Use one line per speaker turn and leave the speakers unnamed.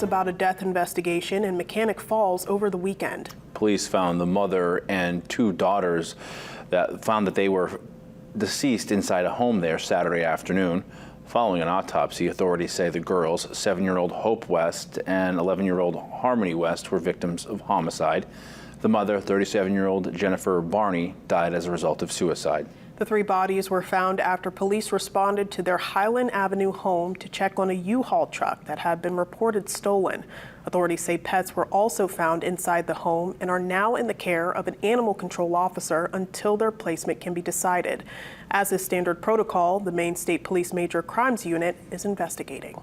About a death investigation in Mechanic Falls over the weekend.
Police found the mother and two daughters that they were deceased inside a home there Saturday afternoon. Following an autopsy, authorities say the girls, 7-year-old Hope West and 11-year-old Harmony West, were victims of homicide. The mother, 37-year-old Jennifer Barney, died as a result of suicide.
The three bodies were found after police responded to their Highland Avenue home to check on a U-Haul truck that had been reported stolen. Authorities say pets were also found inside the home and are now in the care of an animal control officer until their placement can be decided. As is standard protocol, the Maine State Police Major Crimes Unit is investigating.